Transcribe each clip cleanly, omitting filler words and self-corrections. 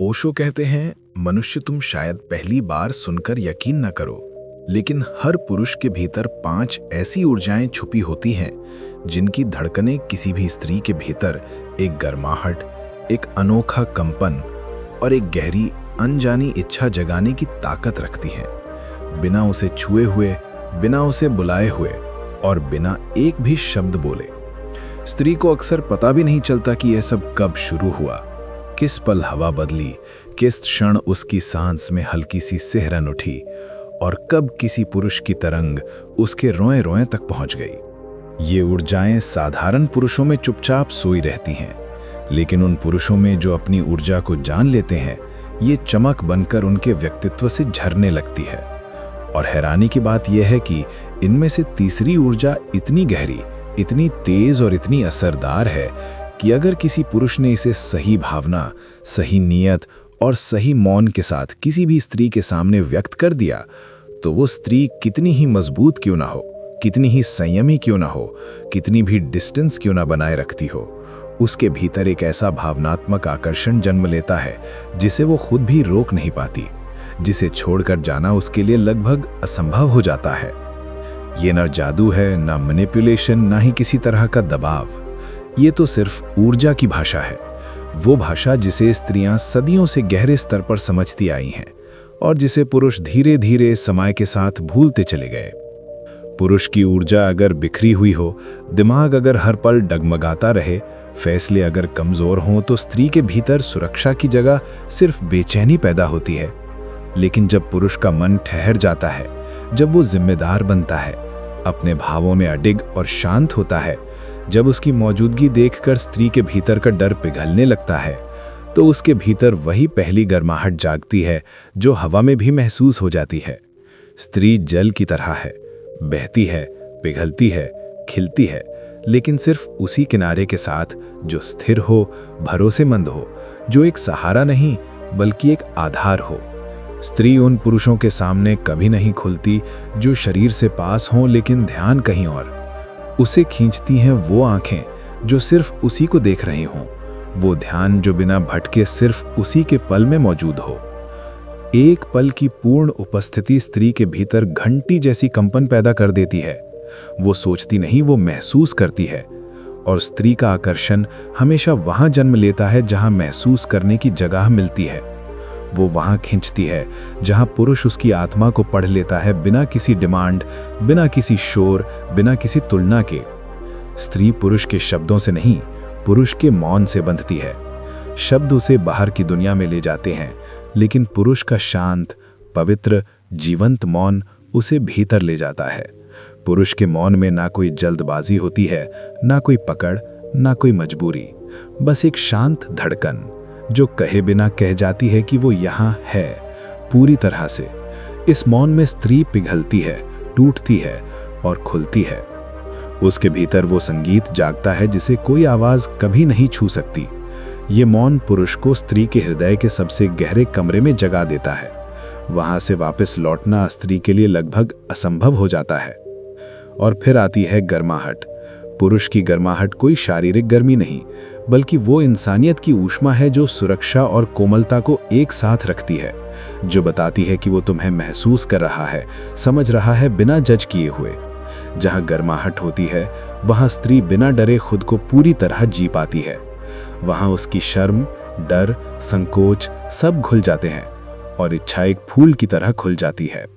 ओशो कहते हैं, मनुष्य तुम शायद पहली बार सुनकर यकीन न करो, लेकिन हर पुरुष के भीतर 5 ऐसी ऊर्जाएं छुपी होती हैं जिनकी धड़कनें किसी भी स्त्री के भीतर एक गर्माहट, एक अनोखा कंपन और एक गहरी अनजानी इच्छा जगाने की ताकत रखती हैं। बिना उसे छुए हुए, बिना उसे बुलाए हुए और बिना एक भी शब्द बोले। स्त्री को अक्सर पता भी नहीं चलता कि यह सब कब शुरू हुआ, किस पल हवा बदली, किस क्षण उसकी सांस में हल्की सी सिहरन उठी और कब किसी पुरुष की तरंग उसके रोए-रोए तक पहुंच गई। ये ऊर्जाएं साधारण पुरुषों में चुपचाप सोई रहती हैं, लेकिन उन पुरुषों में जो अपनी ऊर्जा को जान लेते हैं, ये चमक बनकर उनके व्यक्तित्व से झरने लगती है। और हैरानी की बात यह है कि इनमें से तीसरी ऊर्जा इतनी गहरी, इतनी तेज और इतनी असरदार है कि अगर किसी पुरुष ने इसे सही भावना, सही नियत और सही मौन के साथ किसी भी स्त्री के सामने व्यक्त कर दिया, तो वो स्त्री कितनी ही मजबूत क्यों ना हो, कितनी ही संयमी क्यों ना हो, कितनी भी डिस्टेंस क्यों ना बनाए रखती हो, उसके भीतर एक ऐसा भावनात्मक आकर्षण जन्म लेता है जिसे वो खुद भी रोक नहीं पाती, जिसे छोड़कर जाना उसके लिए लगभग असंभव हो जाता है। ये न जादू है, न मैनिपुलेशन, ना ही किसी तरह का दबाव। ये तो सिर्फ ऊर्जा की भाषा है, वो भाषा जिसे स्त्रियां सदियों से गहरे स्तर पर समझती आई हैं और जिसे पुरुष धीरे धीरे समय के साथ भूलते चले गए। पुरुष की ऊर्जा अगर बिखरी हुई हो, दिमाग अगर हर पल डगमगाता रहे, फैसले अगर कमजोर हों, तो स्त्री के भीतर सुरक्षा की जगह सिर्फ बेचैनी पैदा होती है। लेकिन जब पुरुष का मन ठहर जाता है, जब वो जिम्मेदार बनता है, अपने भावों में अडिग और शांत होता है, जब उसकी मौजूदगी देखकर स्त्री के भीतर का डर पिघलने लगता है, तो उसके भीतर वही पहली गर्माहट जागती है जो हवा में भी महसूस हो जाती है। स्त्री जल की तरह है, बहती है, पिघलती है, खिलती है, लेकिन सिर्फ उसी किनारे के साथ जो स्थिर हो, भरोसेमंद हो, जो एक सहारा नहीं बल्कि एक आधार हो। स्त्री उन पुरुषों के सामने कभी नहीं खुलती जो शरीर से पास हों लेकिन ध्यान कहीं और। उसे खींचती हैं वो आंखें जो सिर्फ उसी को देख रही हों, वो ध्यान जो बिना भटके सिर्फ उसी के पल में मौजूद हो। एक पल की पूर्ण उपस्थिति स्त्री के भीतर घंटी जैसी कंपन पैदा कर देती है। वो सोचती नहीं, वो महसूस करती है। और स्त्री का आकर्षण हमेशा वहां जन्म लेता है जहां महसूस करने की जगह मिलती है। वो वहां खींचती है जहां पुरुष उसकी आत्मा को पढ़ लेता है, बिना किसी डिमांड, बिना किसी शोर, बिना किसी तुलना के। स्त्री पुरुष के शब्दों से नहीं, पुरुष के मौन से बंधती है। शब्द उसे बाहर की दुनिया में ले जाते हैं, लेकिन पुरुष का शांत, पवित्र, जीवंत मौन उसे भीतर ले जाता है। पुरुष के मौन में ना कोई जल्दबाजी होती है, ना कोई पकड़, ना कोई मजबूरी, बस एक शांत धड़कन जो कहे बिना कह जाती है कि वो यहाँ है, पूरी तरह से। इस मौन में स्त्री पिघलती है, टूटती है और खुलती है। उसके भीतर वो संगीत जागता है जिसे कोई आवाज कभी नहीं छू सकती। ये मौन पुरुष को स्त्री के हृदय के सबसे गहरे कमरे में जगा देता है। वहां से वापस लौटना स्त्री के लिए लगभग असंभव हो जाता है। और फिर आती है गर्माहट। पुरुष की गर्माहट कोई शारीरिक गर्मी नहीं, बल्कि वो इंसानियत की ऊष्मा है जो सुरक्षा और कोमलता को एक साथ रखती है, जो बताती है कि वो तुम्हें महसूस कर रहा है, समझ रहा है, बिना जज किए हुए। जहां गर्माहट होती है, वहां स्त्री बिना डरे खुद को पूरी तरह जी पाती है। वहां उसकी शर्म, डर, संकोच सब घुल जाते हैं और इच्छा एक फूल की तरह खुल जाती है।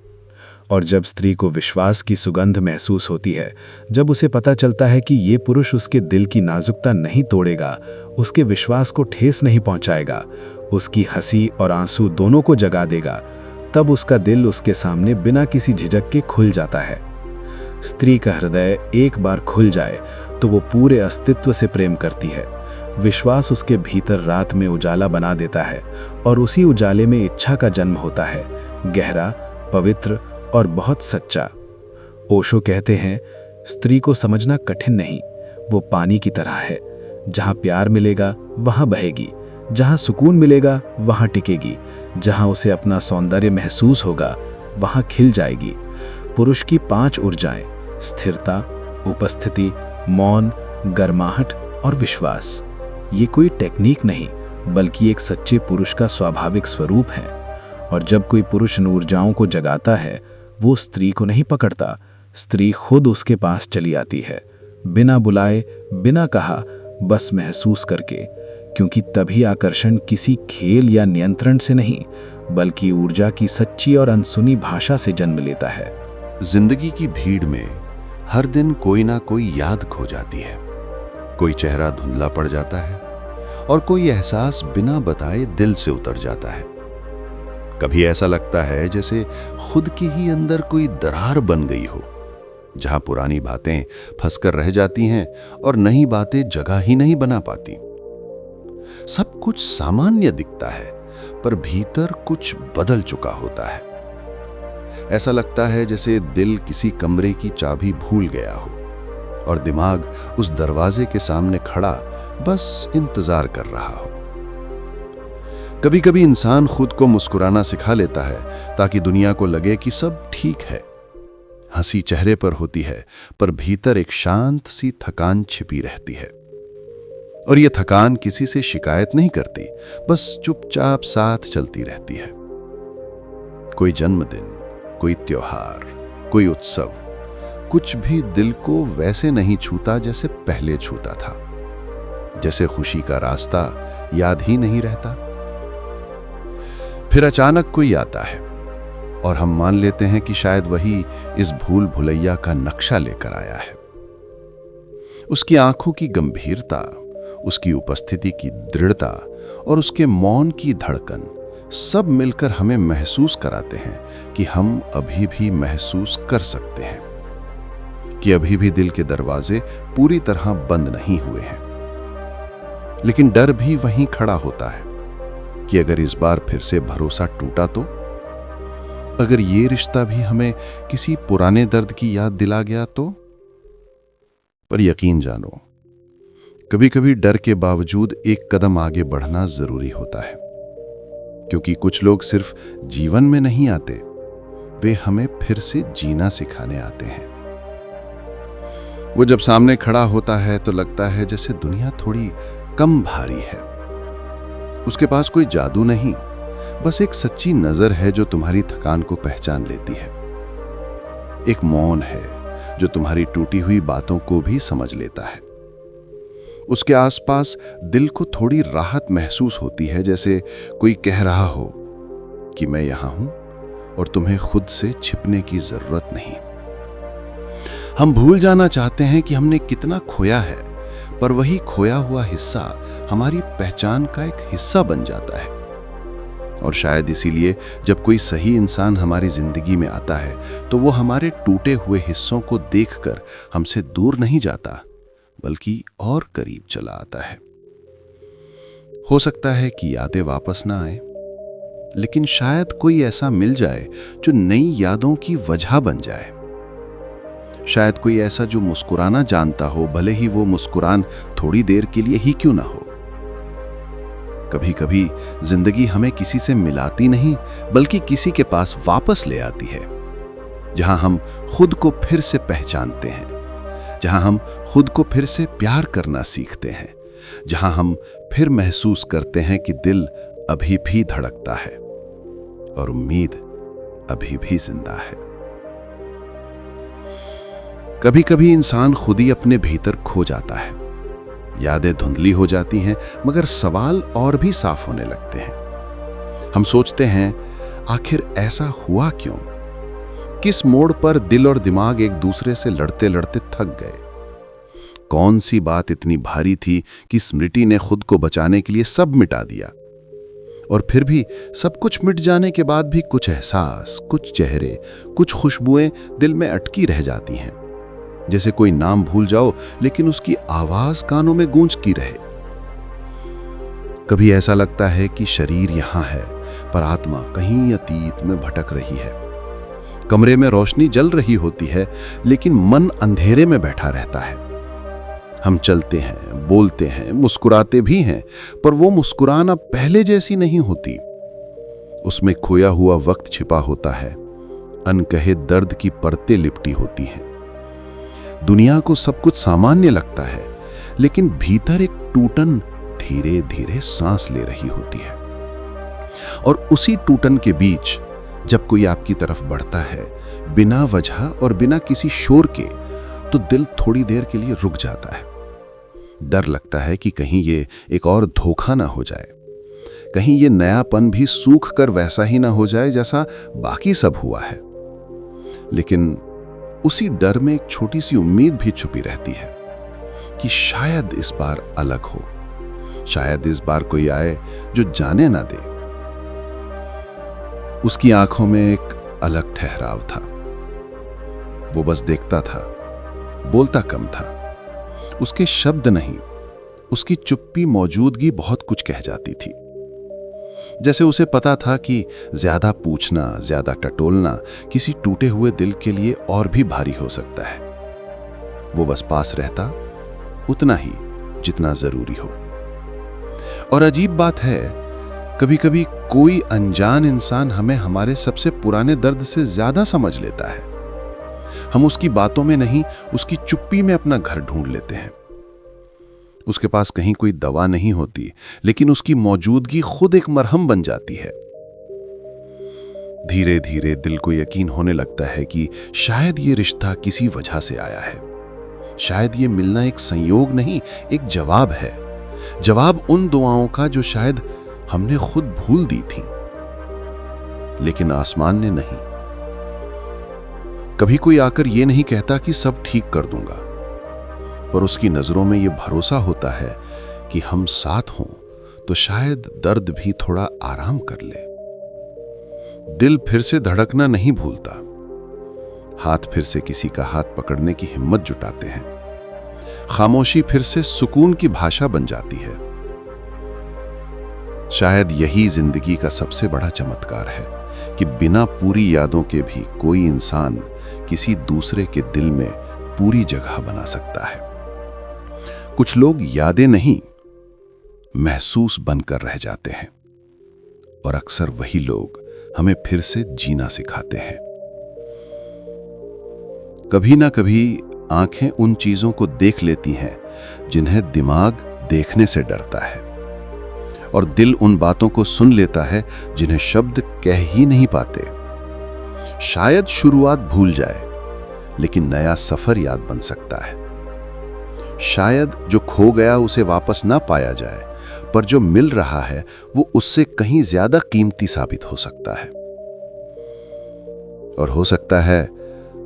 और जब स्त्री को विश्वास की सुगंध महसूस होती है, जब उसे पता चलता है कि ये पुरुष उसके दिल की नाजुकता नहीं तोड़ेगा, उसके विश्वास को ठेस नहीं पहुंचाएगा, उसकी हंसी और आंसू दोनों को जगा देगा, तब उसका दिल उसके सामने बिना किसी झिझक के खुल जाता है। स्त्री का हृदय एक बार खुल जाए तो वो पूरे अस्तित्व से प्रेम करती है। विश्वास उसके भीतर रात में उजाला बना देता है और उसी उजाले में इच्छा का जन्म होता है, गहरा, पवित्र और बहुत सच्चा। ओशो कहते हैं, स्त्री को समझना कठिन नहीं, वो पानी की तरह है। जहां प्यार मिलेगा वहां बहेगी, जहां सुकून मिलेगा वहां टिकेगी, जहां उसे अपना सौंदर्य महसूस होगा वहां खिल जाएगी। पुरुष की 5 ऊर्जाएं, स्थिरता, उपस्थिति, मौन, गर्माहट और विश्वास, ये कोई टेक्निक नहीं, बल्कि एक सच्चे पुरुष का स्वाभाविक स्वरूप है। और जब कोई पुरुष इन ऊर्जाओं को जगाता है, वो स्त्री को नहीं पकड़ता, स्त्री खुद उसके पास चली आती है, बिना बुलाए, बिना कहा, बस महसूस करके। क्योंकि तभी आकर्षण किसी खेल या नियंत्रण से नहीं, बल्कि ऊर्जा की सच्ची और अनसुनी भाषा से जन्म लेता है। जिंदगी की भीड़ में हर दिन कोई ना कोई याद खो जाती है, कोई चेहरा धुंधला पड़ जाता है और कोई एहसास बिना बताए दिल से उतर जाता है। कभी ऐसा लगता है जैसे खुद के ही अंदर कोई दरार बन गई हो, जहां पुरानी बातें फंसकर रह जाती हैं और नई बातें जगह ही नहीं बना पाती। सब कुछ सामान्य दिखता है, पर भीतर कुछ बदल चुका होता है। ऐसा लगता है जैसे दिल किसी कमरे की चाबी भूल गया हो और दिमाग उस दरवाजे के सामने खड़ा बस इंतजार कर रहा हो। कभी कभी इंसान खुद को मुस्कुराना सिखा लेता है ताकि दुनिया को लगे कि सब ठीक है। हंसी चेहरे पर होती है, पर भीतर एक शांत सी थकान छिपी रहती है। और यह थकान किसी से शिकायत नहीं करती, बस चुपचाप साथ चलती रहती है। कोई जन्मदिन, कोई त्योहार, कोई उत्सव, कुछ भी दिल को वैसे नहीं छूता जैसे पहले छूता था। जैसे खुशी का रास्ता याद ही नहीं रहता। फिर अचानक कोई आता है और हम मान लेते हैं कि शायद वही इस भूल भुलैया का नक्शा लेकर आया है। उसकी आंखों की गंभीरता, उसकी उपस्थिति की दृढ़ता और उसके मौन की धड़कन सब मिलकर हमें महसूस कराते हैं कि हम अभी भी महसूस कर सकते हैं, कि अभी भी दिल के दरवाजे पूरी तरह बंद नहीं हुए हैं। लेकिन डर भी वहीं खड़ा होता है कि अगर इस बार फिर से भरोसा टूटा तो, अगर ये रिश्ता भी हमें किसी पुराने दर्द की याद दिला गया तो। पर यकीन जानो, कभी कभी डर के बावजूद एक कदम आगे बढ़ना जरूरी होता है, क्योंकि कुछ लोग सिर्फ जीवन में नहीं आते, वे हमें फिर से जीना सिखाने आते हैं। वो जब सामने खड़ा होता है तो लगता है जैसे दुनिया थोड़ी कम भारी है। उसके पास कोई जादू नहीं, बस एक सच्ची नजर है जो तुम्हारी थकान को पहचान लेती है। एक मौन है जो तुम्हारी टूटी हुई बातों को भी समझ लेता है। उसके आसपास दिल को थोड़ी राहत महसूस होती है, जैसे कोई कह रहा हो कि मैं यहां हूं और तुम्हें खुद से छिपने की जरूरत नहीं। हम भूल जाना चाहते हैं कि हमने कितना खोया है, पर वही खोया हुआ हिस्सा हमारी पहचान का एक हिस्सा बन जाता है। और शायद इसीलिए जब कोई सही इंसान हमारी जिंदगी में आता है तो वो हमारे टूटे हुए हिस्सों को देखकर हमसे दूर नहीं जाता, बल्कि और करीब चला आता है। हो सकता है कि यादें वापस ना आए, लेकिन शायद कोई ऐसा मिल जाए जो नई यादों की वजह बन जाए। शायद कोई ऐसा जो मुस्कुराना जानता हो, भले ही वो मुस्कुरान थोड़ी देर के लिए ही क्यों ना हो। कभी कभी जिंदगी हमें किसी से मिलाती नहीं, बल्कि किसी के पास वापस ले आती है, जहां हम खुद को फिर से पहचानते हैं, जहां हम खुद को फिर से प्यार करना सीखते हैं, जहां हम फिर महसूस करते हैं कि दिल अभी भी धड़कता है और उम्मीद अभी भी जिंदा है। कभी कभी इंसान खुद ही अपने भीतर खो जाता है। यादें धुंधली हो जाती हैं, मगर सवाल और भी साफ होने लगते हैं। हम सोचते हैं, आखिर ऐसा हुआ क्यों? किस मोड़ पर दिल और दिमाग एक दूसरे से लड़ते लड़ते थक गए? कौन सी बात इतनी भारी थी कि स्मृति ने खुद को बचाने के लिए सब मिटा दिया? और फिर भी सब कुछ मिट जाने के बाद भी कुछ एहसास, कुछ चेहरे, कुछ खुशबुएं दिल में अटकी रह जाती हैं, जैसे कोई नाम भूल जाओ लेकिन उसकी आवाज कानों में गूंजती रहे। कभी ऐसा लगता है कि शरीर यहां है, पर आत्मा कहीं अतीत में भटक रही है। कमरे में रोशनी जल रही होती है, लेकिन मन अंधेरे में बैठा रहता है। हम चलते हैं, बोलते हैं, मुस्कुराते भी हैं, पर वो मुस्कुराना पहले जैसी नहीं होती। उसमें खोया हुआ वक्त छिपा होता है, अनकहे दर्द की परतें लिपटी होती हैं। दुनिया को सब कुछ सामान्य लगता है, लेकिन भीतर एक टूटन धीरे धीरे सांस ले रही होती है। और उसी टूटन के बीच जब कोई आपकी तरफ बढ़ता है बिना वजह और बिना किसी शोर के, तो दिल थोड़ी देर के लिए रुक जाता है। डर लगता है कि कहीं ये एक और धोखा ना हो जाए, कहीं ये नयापन भी सूख कर वैसा ही ना हो जाए जैसा बाकी सब हुआ है। लेकिन उसी डर में एक छोटी सी उम्मीद भी छुपी रहती है कि शायद इस बार अलग हो, शायद इस बार कोई आए जो जाने ना दे। उसकी आंखों में एक अलग ठहराव था। वो बस देखता था, बोलता कम था। उसके शब्द नहीं, उसकी चुप्पी मौजूदगी बहुत कुछ कह जाती थी। जैसे उसे पता था कि ज्यादा पूछना, ज्यादा टटोलना किसी टूटे हुए दिल के लिए और भी भारी हो सकता है। वो बस पास रहता, उतना ही जितना जरूरी हो। और अजीब बात है, कभी कभी कोई अनजान इंसान हमें हमारे सबसे पुराने दर्द से ज्यादा समझ लेता है। हम उसकी बातों में नहीं, उसकी चुप्पी में अपना घर ढूंढ लेते हैं। उसके पास कहीं कोई दवा नहीं होती, लेकिन उसकी मौजूदगी खुद एक मरहम बन जाती है। धीरे धीरे दिल को यकीन होने लगता है कि शायद ये रिश्ता किसी वजह से आया है। शायद ये मिलना एक संयोग नहीं, एक जवाब है। जवाब उन दुआओं का जो शायद हमने खुद भूल दी थी, लेकिन आसमान ने नहीं। कभी कोई आकर ये नहीं कहता कि सब ठीक कर दूंगा, पर उसकी नजरों में यह भरोसा होता है कि हम साथ हों तो शायद दर्द भी थोड़ा आराम कर ले। दिल फिर से धड़कना नहीं भूलता। हाथ फिर से किसी का हाथ पकड़ने की हिम्मत जुटाते हैं। खामोशी फिर से सुकून की भाषा बन जाती है। शायद यही जिंदगी का सबसे बड़ा चमत्कार है कि बिना पूरी यादों के भी कोई इंसान किसी दूसरे के दिल में पूरी जगह बना सकता है। कुछ लोग यादें नहीं, महसूस बनकर रह जाते हैं, और अक्सर वही लोग हमें फिर से जीना सिखाते हैं। कभी ना कभी आंखें उन चीजों को देख लेती हैं जिन्हें दिमाग देखने से डरता है, और दिल उन बातों को सुन लेता है जिन्हें शब्द कह ही नहीं पाते। शायद शुरुआत भूल जाए, लेकिन नया सफर याद बन सकता है। शायद जो खो गया उसे वापस ना पाया जाए, पर जो मिल रहा है वो उससे कहीं ज्यादा कीमती साबित हो सकता है। और हो सकता है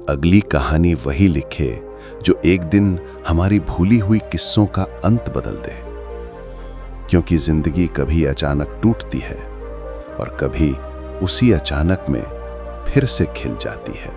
अगली कहानी वही लिखे जो एक दिन हमारी भूली हुई किस्सों का अंत बदल दे। क्योंकि जिंदगी कभी अचानक टूटती है और कभी उसी अचानक में फिर से खिल जाती है।